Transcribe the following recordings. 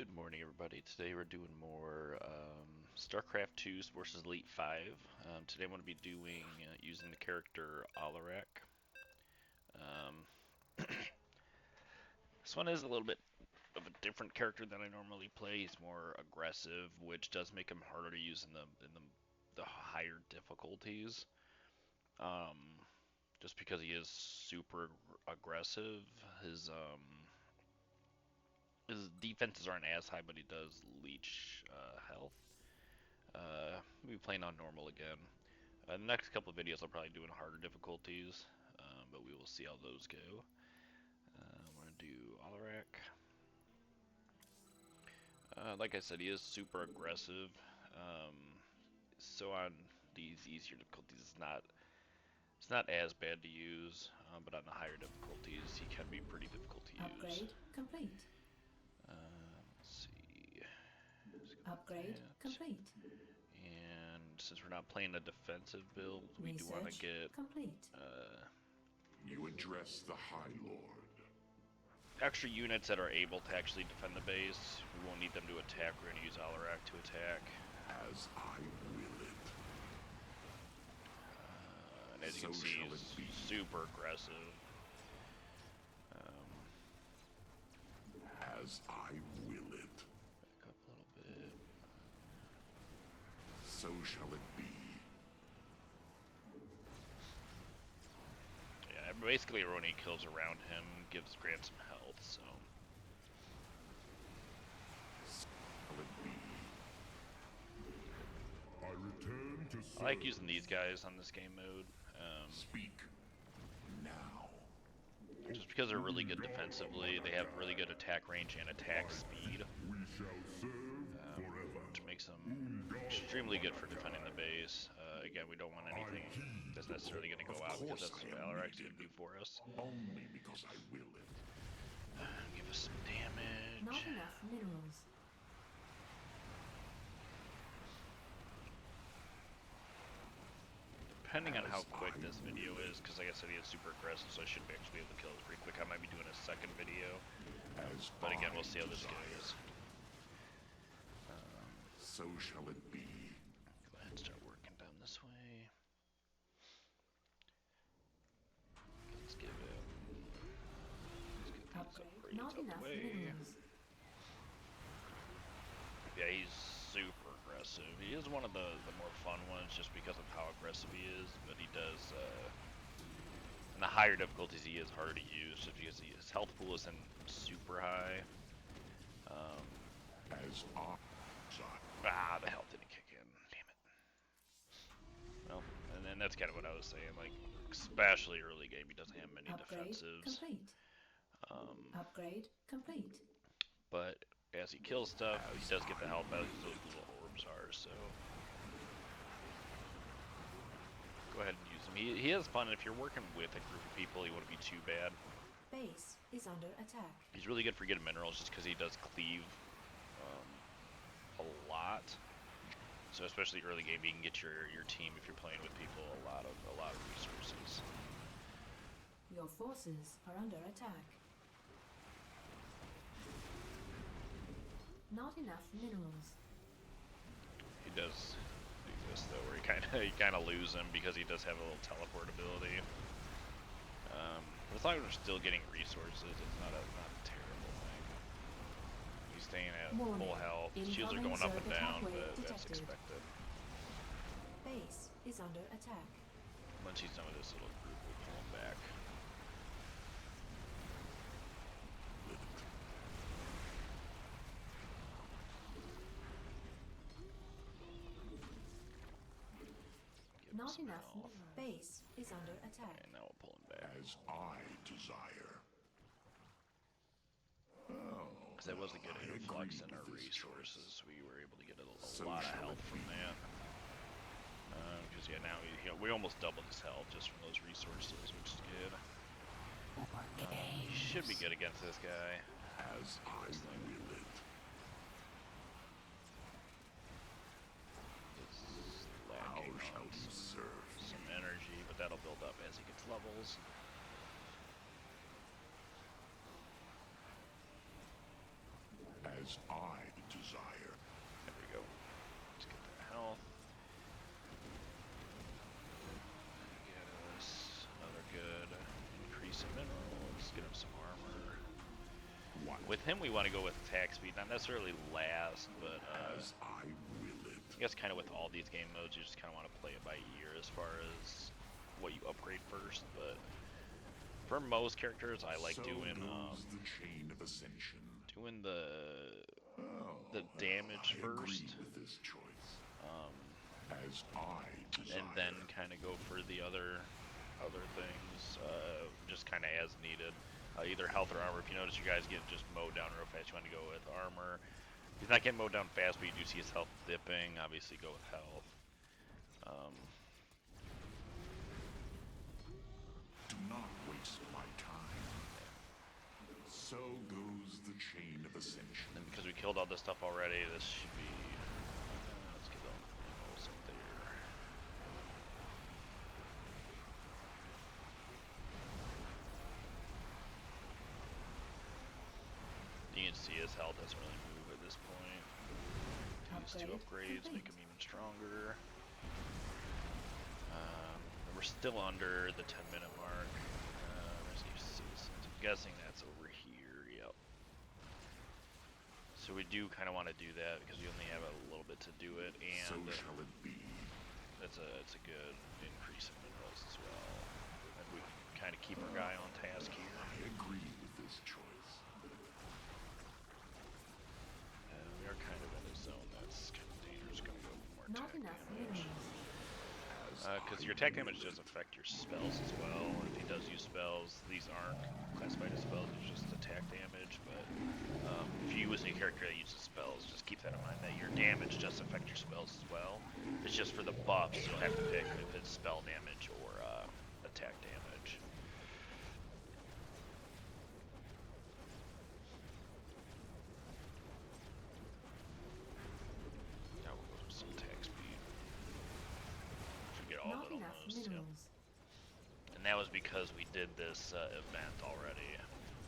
Good morning, everybody. Today we're doing more Starcraft 2 versus Elite 5. Today I'm going to be doing using the character Alarak. Um, this one is a little bit of a different character than I normally play. He's more aggressive, which does make him harder to use in the higher difficulties. Um, just because he is super aggressive, his defenses aren't as high, but he does leech health. We'll be playing on normal again. The next couple of videos I'll probably do in harder difficulties, but we will see how those go. I'm going to do Alarak. Like I said, he is super aggressive. So on these easier difficulties, it's not as bad to use, but on the higher difficulties, he can be pretty difficult to use. Upgrade complete. Let's see. Let's go Upgrade with that. complete. And since we're not playing a defensive build, we do want to Research get complete. You address the High Lord. extra units that are able to actually defend the base. We won't need them to attack. We're going to use Alarak to attack. As I will it. And as you can see, he's super aggressive. As I will it. Back up a little bit. So shall it be. Yeah, basically everyone he kills around him grants him health, so. Shall it be. I return to serve. I like using these guys on this game mode. Speak now. Just because they're really good defensively, they have really good attack range and attack speed, We shall serve forever. which makes them extremely good for defending the base. Again, we don't want anything that's necessarily going to go out because that's what Alarak's going to do for us. Only because I will it. Give us some damage. Not enough minerals. Depending on how quick this video is, because like I said, he is super aggressive, so I should actually be able to kill it pretty quick. I might be doing a second video, but again, we'll see how this goes. So shall it be. Go ahead and start working down this way. Let's get these Upgrade. upgrades Not out the enough way. minerals. Yeah, he's super aggressive. He is one of the more fun ones just because of how aggressive he is, but he does, in the higher difficulties he is harder to use just because his health pool isn't super high. As I The health didn't kick in. Damn it. Well, and then that's kind of what I was saying, like, especially early game, he doesn't have many Upgrade defensives. complete. Upgrade complete. But as he kills stuff, he does get the health as those little orbs are, so. Go ahead and use him. He has fun, and if you're working with a group of people, he wouldn't be too bad. Base is under attack. He's really good for getting minerals just because he does cleave a lot. So especially early game, you can get your team, if you're playing with people, a lot of resources. Your forces are under attack. Not enough minerals. He does do this though, where you kind of lose him because he does have a little teleport ability. But as long as we're still getting resources, it's not a terrible thing. He's staying at full health. His shields are going up and down, but that's expected. Base is under attack. Once he's done with this little group, we'll pull him back. Not enough. Base is under attack. And now we'll pull him back. as I desire. Because that was a good influx in our resources. We were able to get a lot of health from that. Because yeah, now we almost doubled his health just from those resources, which is good. He should be good against this guy. As I will it. It's How lacking shall on you serve? some energy, but that'll build up as he gets levels. As As I desire. There we go. Let's get that health. Get us another good increase in minerals. Get him some armor. With him, we want to go with attack speed, not necessarily last, but As I will it. I guess kind of with all these game modes, you just kind of want to play it by ear as far as what you upgrade first. But for most characters, I like doing the chain of ascension. doing the damage I first, agree with this choice. As I desire. and then kind of go for the other things, just kind of as needed. Either health or armor. If you notice, you guys get just mowed down real fast. You want to go with armor. He's not getting mowed down fast, but you do see his health dipping. Obviously, go with health. Do not waste my time. So goes the chain of ascension. And because we killed all this stuff already, this should be. Let's get the minerals up there. You can see his health doesn't really move at this point. These two upgrades make him even stronger. We're still under the 10-minute mark. Receive citizens. I'm guessing that's over here. Yep. So we do kind of want to do that because we only have a little bit to do it, and So shall it be. it's a good increase in minerals as well. And we can kind of keep our guy on task here. I agree with this choice. We are kind of in a zone that's kind of dangerous. Going to go for more Not attack enough damage. minerals. Because your attack damage does affect your spells as well. If he does use spells, these aren't classified as spells, it's just attack damage. But if you use a character that uses spells, just keep that in mind that your damage does affect your spells as well. It's just for the buffs, you'll have to pick if it's spell damage or attack damage. Now we'll go to some attack speed. Forget all Not of it enough almost. Yep. minerals. And that was because we did this event already.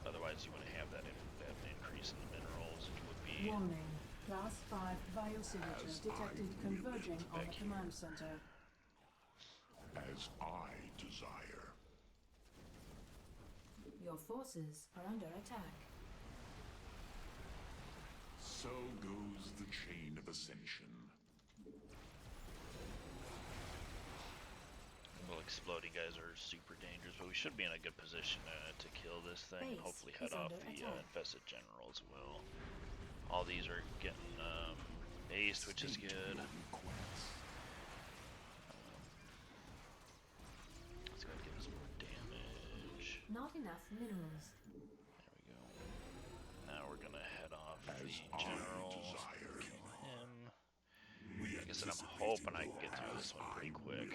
Otherwise, you wouldn't have that increase in the minerals. It would be Warning. Class 5 biosignature detected converging on the command center. As I desire. Your forces are under attack. So goes the chain of ascension. well, exploding guys are super dangerous, but we should be in a good position to kill this thing and Base hopefully is head off under the attack. infested general as well. All these are getting aced, which is good. Let's go ahead and give us more damage. Not enough minerals. There we go. Now we're gonna head off As the I general. desire. Kill him. Like I said, I'm hoping I can get through this one pretty quick.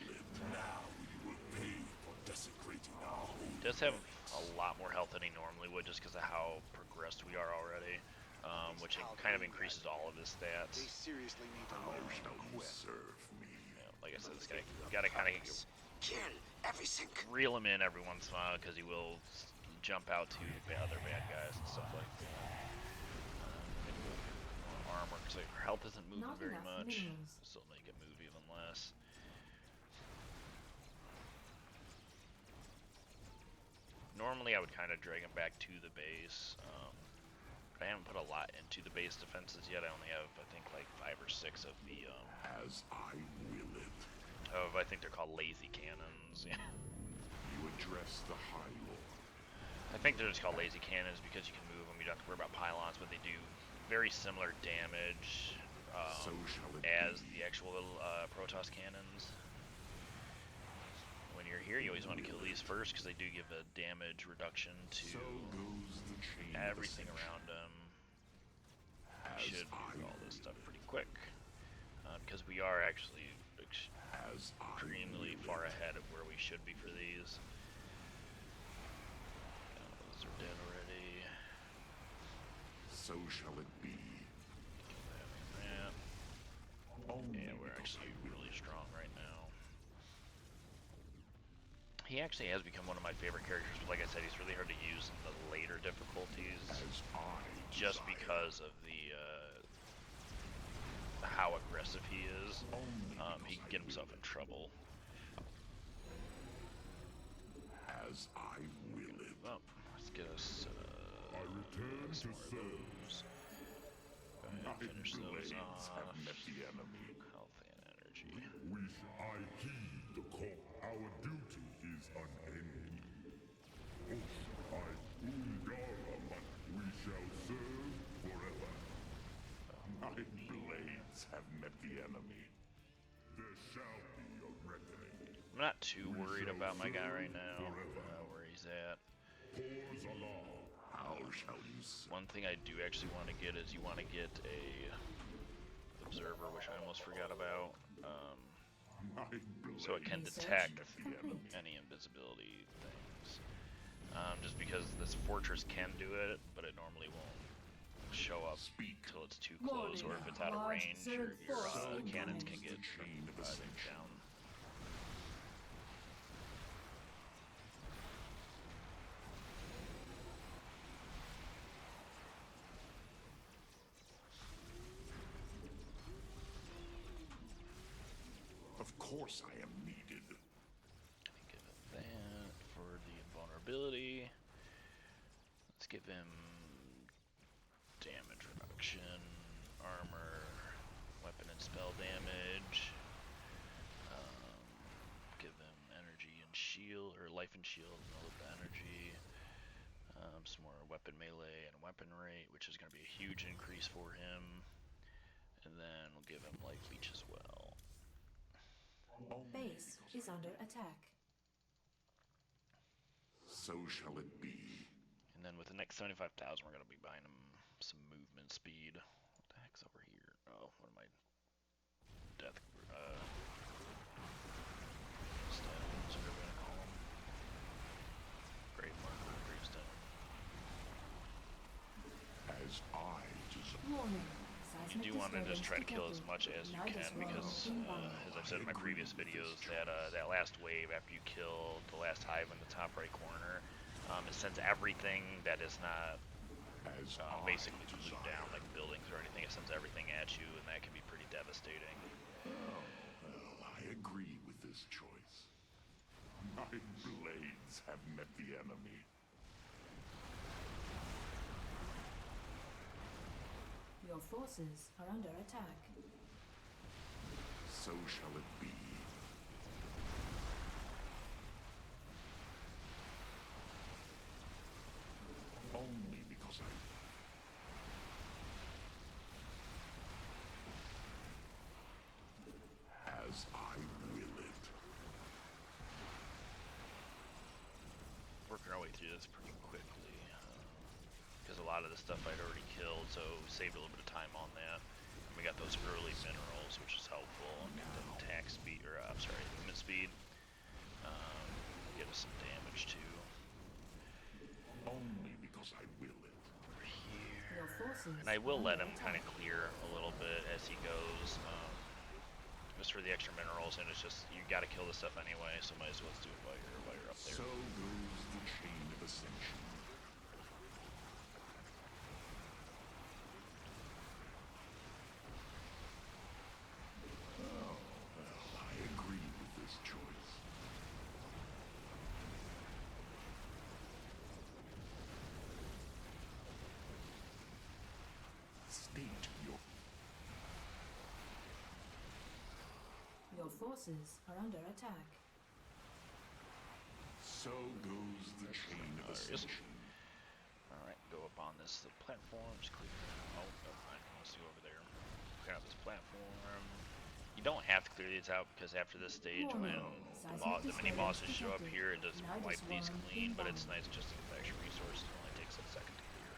Now you will pay for desecrating our home. He does have a lot more health than he normally would just because of how progressed we are already, which kind of increases all of his They stats. seriously need to How learn to shall you quit. serve me? Yeah, like I said, this guy gotta kind of Kill everything. reel him in every once in a while because he will jump out to other bad guys and stuff like that. Armor, because our health isn't moving Not very enough much. minerals. This will make it move even less. Normally I would kind of drag him back to the base, but I haven't put a lot into the base defenses yet. I only have, I think, like 5 or 6 of the, As I will it. I think they're called lazy cannons. Yeah. You address the High Lord. I think they're just called lazy cannons because you can move them. You don't have to worry about pylons, but they do very similar damage So shall it as be. the actual Protoss cannons. When you're here, you always want to kill these first because they do give a damage reduction to So goes the chain of everything ascension. around them. As Should I do all this will stuff pretty quick because we are actually As I extremely will far it. ahead of where we should be for these. Those are dead already. So shall it be. Yeah. Only Yeah, we're because actually I will. really strong right now. He actually has become one of my favorite characters, but like I said, he's really hard to use in the later difficulties, As I just desire. because of the how aggressive he is. He can get himself in trouble. As I will it. Well, let's get us I return some to more of serve. those. Go ahead My and finish those blades off. have met the enemy. Health and energy. I heed the call. Our duty is unending. I Undaraman, we shall serve forever. My blades have met the enemy. There shall be a reckoning. I'm not too worried about my guy right now, where he's at. Pause alarm. How shall you say? One thing I do actually want to get is you want to get a observer, which I almost forgot about, My so it can blades detect met the enemy. any invisibility things. Just because this fortress can do it, but it normally won't show up till it's too close, or if it's out of Large range, Zerg your force cannons incoming. can get Chain of ascension. down. Of course I am needed. Give him that for the invulnerability. Let's give him damage reduction, armor, weapon and spell damage. Give him energy and shield, or life and shield, and a little bit of energy. Some more weapon melee and weapon rate, which is going to be a huge increase for him. And then we'll give him life leech as well. Base is under attack. So shall it be. And then with the next 75,000, we're going to be buying him some movement speed. What the heck's over here? Oh, what am I? Death. Stones, whatever we're going to call them. Grave marker, gravestone. As I desire. Warning. You do want to just try to kill as much as you can, because, as I've said in my previous videos, that last wave after you kill the last hive in the top right corner, it sends everything that is not As basically I glued desire. down, like buildings or anything. It sends everything at you, and that can be pretty devastating. Well, I agree with this choice. My blades have met the enemy. Your forces are under attack. So shall it be. Only because as I will it. Working our way through this pretty quickly, because a lot of the stuff I'd already killed, so saved a little bit of time on that. And we got those early minerals, which is helpful. Get the attack speed, or I'm sorry, movement speed. Get us some damage too. Only because I will it. Over here. Your forces And I will are let under him kind of attack. clear a little bit as he goes, just for the extra minerals, and it's just, you gotta kill this stuff anyway, so might as well do it while you're up there. So goes the chain of ascension. Oh, well, I agree with this choice. State your Your forces are under attack. so goes the chain of There he is. ascension. Alright, go up on this platform, just clear. Oh, never mind, let's go over there. Clear out this platform. You don't have to clear these out, because after this stage, when the mini bosses show up here, it does wipe these clean, but it's nice just to get the extra resources. It only takes a second to clear.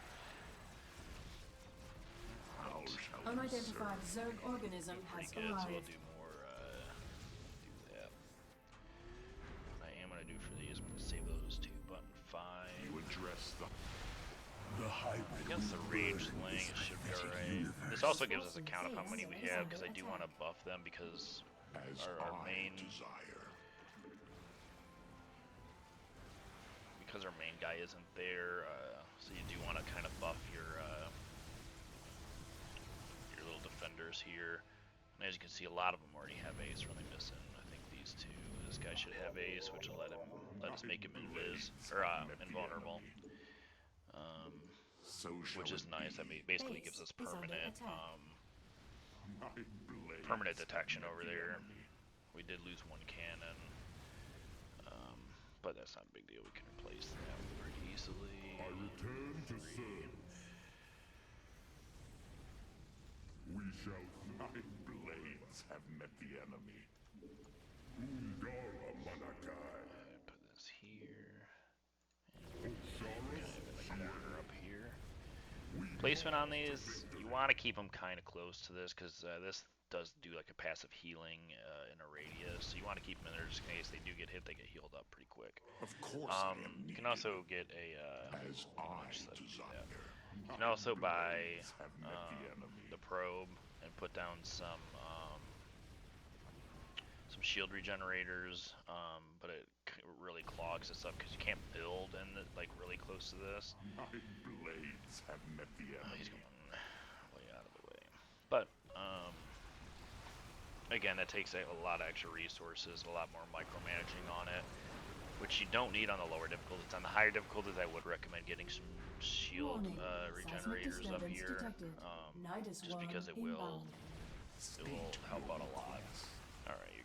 How shall we Unidentified serve? Zerg organism Pretty has good, so we'll arrived. do more, do that. What I am going to do for these, I'm going to save those to button 5. You address the Against the rage sling, it should be alright. This also gives us a count of how many we have, because I do want to buff them, because as our I main desire. because our main guy isn't there, so you do want to kind of buff your little defenders here. And as you can see, a lot of them already have ace. We're only missing, I think, these two. This guy should have ace, which will let us make him invis or invulnerable. Which is nice. That basically gives us permanent detection over there. We did lose one cannon, but that's not a big deal. We can replace that pretty easily. I return to serve. We shall. My blades have met the enemy. Undara Malakai. Put this here. Osiris Kind of in the corner up here. Placement on these, you want to keep them kind of close to this because this does do like a passive healing in a radius. So you want to keep them in there just in case they do get hit, they get healed up pretty quick. Of course, I am You can also get a. as I desire. You can also buy the probe and put down some shield regenerators, but it really clogs this up because you can't build in like really close to this. My blades have met the enemy. He's going way out of the way. But again, that takes a lot of extra resources, a lot more micromanaging on it, which you don't need on the lower difficulties. On the higher difficulties, I would recommend getting some shield regenerators up here, just because it will help out a lot. All right, you're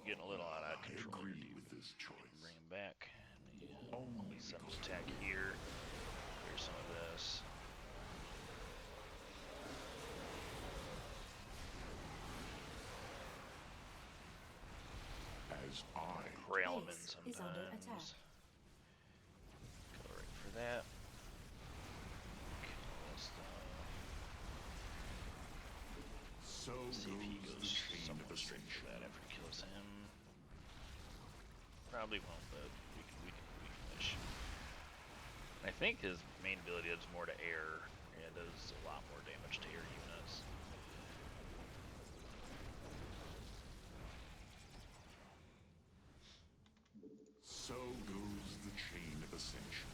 getting a little out of control. I agree with this choice. Bring him back. Send him attack here. Here's some of this. As I Rail him in Base is under attack. sometimes. Go right for that. Kill this stuff. so See if he goes goes the chain somewhat of straight for ascension. that after he kills him. Probably won't, but we can finish. I think his main ability does more to air. Yeah, it does a lot more damage to air units. So goes the chain of ascension.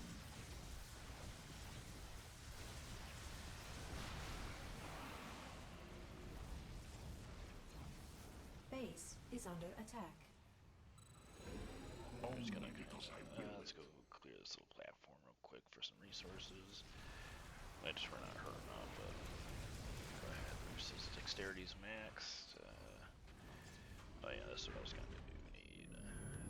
Base is under attack. I'm just gonna because I will let's go clear this little platform real quick for some resources. Might just run out of her enough, but go ahead. His dexterity's maxed. Oh yeah, this is what I was gonna do. We need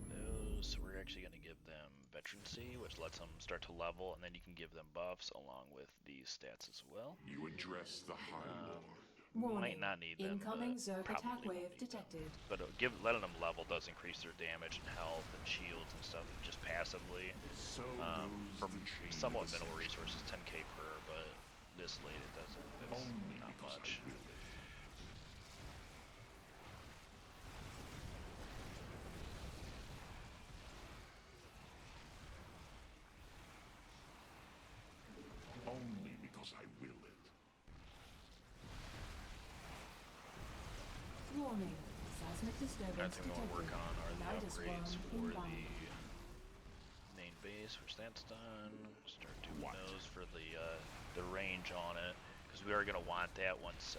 those. So we're actually gonna give them veterancy, which lets them start to level, and then you can give them buffs along with these stats as well. You address the High Lord. Might not need them. Incoming Zerg attack probably wave won't need them. detected. But letting them level does increase their damage and health and shields and stuff just passively. So For goes the chain somewhat of minimal ascension. resources, 10k per, but this late it doesn't. It's Only not because much. I will it. Only because I will it. Warning. Seismic I disturbance think we want to work detected. on are the Nidus upgrades worm for inbound. the main base, which that's done. Start doing those for the range on it, because we are gonna want that once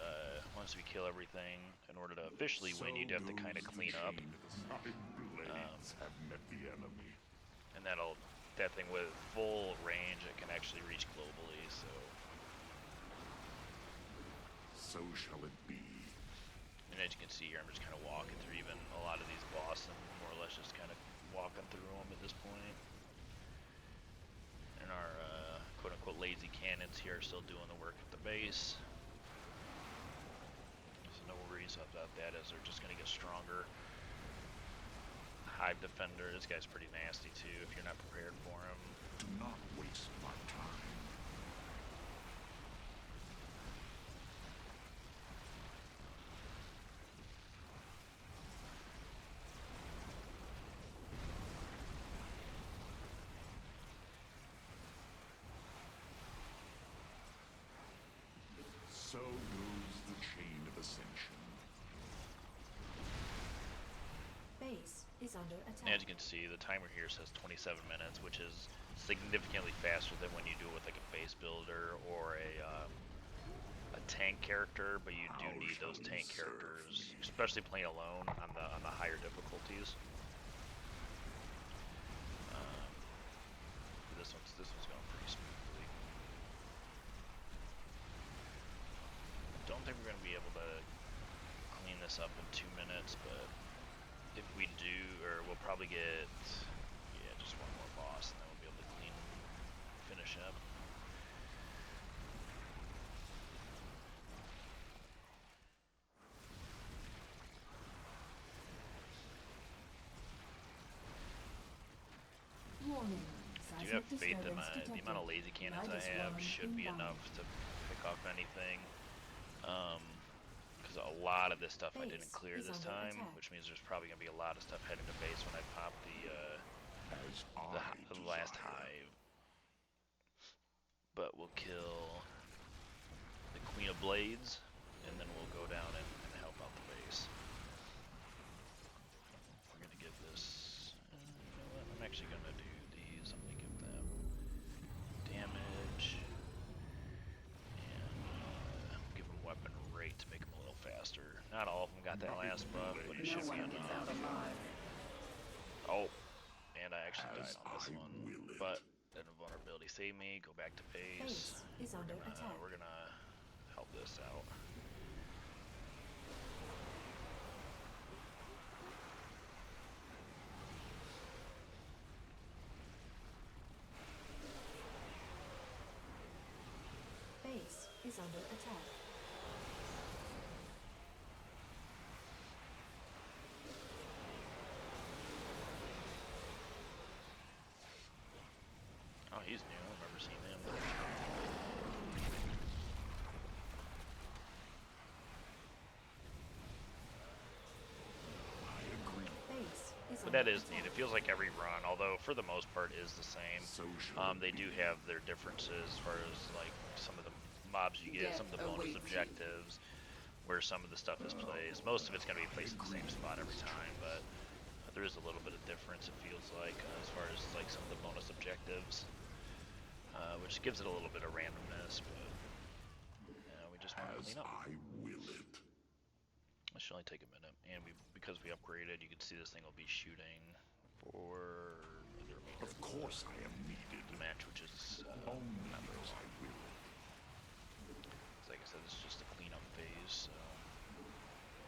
we kill everything. In order to officially win, you'd have to kind of clean up, My blades have met the enemy. and that thing with full range, it can actually reach globally. So, So shall it be. and as you can see here, I'm just kind of walking through even a lot of these bosses, and more or less just kind of walking through them at this point. And our quote-unquote lazy cannons here are still doing the work at the base. So no worries about that, as they're just going to get stronger. Hive Defender, this guy's pretty nasty too if you're not prepared for him. Do not waste my time. So goes the chain of ascension. Base is under And attack. as you can see, the timer here says 27 minutes, which is significantly faster than when you do it with like a base builder or a tank character. But you do need those tank characters, especially playing alone on the higher difficulties. This one's going pretty smoothly. Don't think we're going to be able to clean this up in 2 minutes, but if we do, or we'll probably get, yeah, just one more boss, and then we'll be able to finish up. Warning. I do have Seismic faith that disturbance the amount of lazy cannons I Nidus have worm should be inbound. enough to pick off anything. Because a lot of this stuff I didn't Base clear is this under time, attack. which means there's probably going to be a lot of stuff heading to base when I pop As the last desire. hive. But we'll kill the Queen of Blades, and then we'll go down and help out the base. We're going to give this, you know what, I'm actually going to do these. I'm going to give them damage, and give them weapon rate to make them a little faster. Not all of them got that last buff, but it should be enough. Oh, and I actually died on this one, but then a vulnerability saved me. Go back to base. Base is under attack. We're gonna help this out. Base is under attack. Oh, he's new. I've never seen him. I agree. Base is But under that is attack. neat. It feels like every run, although for the most part is the same. They do have their differences as far as like some of the mobs you get, some of the bonus objectives, where some of the stuff is placed. Most of it's going to be placed in the same spot every time, but there is a little bit of difference, it feels like, as far as like some of the bonus objectives, which gives it a little bit of randomness, but we just want to As clean up. I will it. It should only take a minute, and because we upgraded, you can see this thing will be shooting for the remainder Of course I am needed. the match, which is Only not very because long. I will it. Like I said, this is just a cleanup phase, so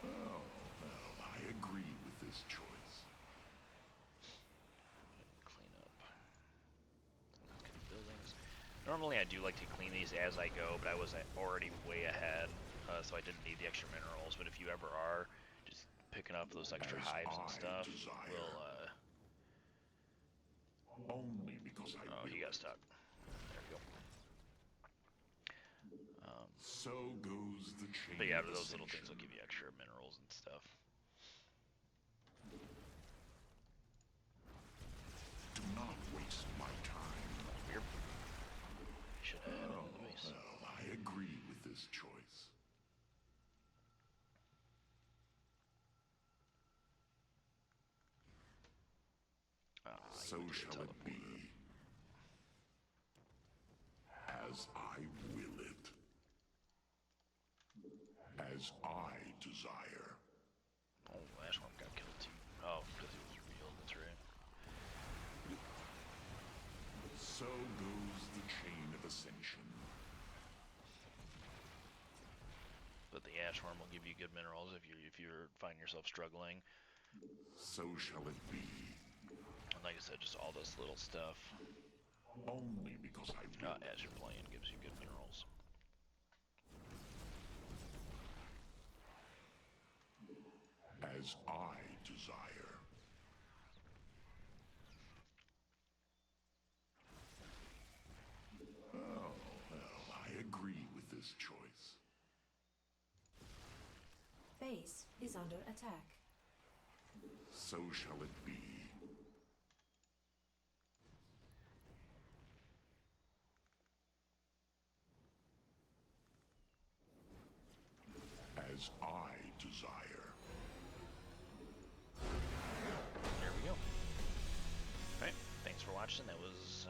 Oh, well, I agree with this choice. clean up. Let's get the buildings. Normally I do like to clean these as I go, but I was already way ahead, so I didn't need the extra minerals. But if you ever are, just picking up those extra As hives and I stuff desire. will, Only because I oh, will he got it. stuck. There we go. So goes the chain But yeah, of those little things ascension. will give you extra minerals and stuff. Do not waste my time. Weird. Should have had it in the base. Well, I agree with this choice. So shall it be. As I will it. As I desire. Oh, last one got killed too. Oh, because he was revealed, that's right. So goes the chain of ascension. But the ash worm will give you good minerals if you're find yourself struggling. So shall it be. And like I said, just all this little stuff Only because I will it. as you're playing gives you good minerals. As I desire. Oh, well, I agree with this choice. Base is under attack. So shall it be. As I desire. There watching. That was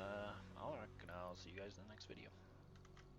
Alarak, and I'll see you guys in the next video.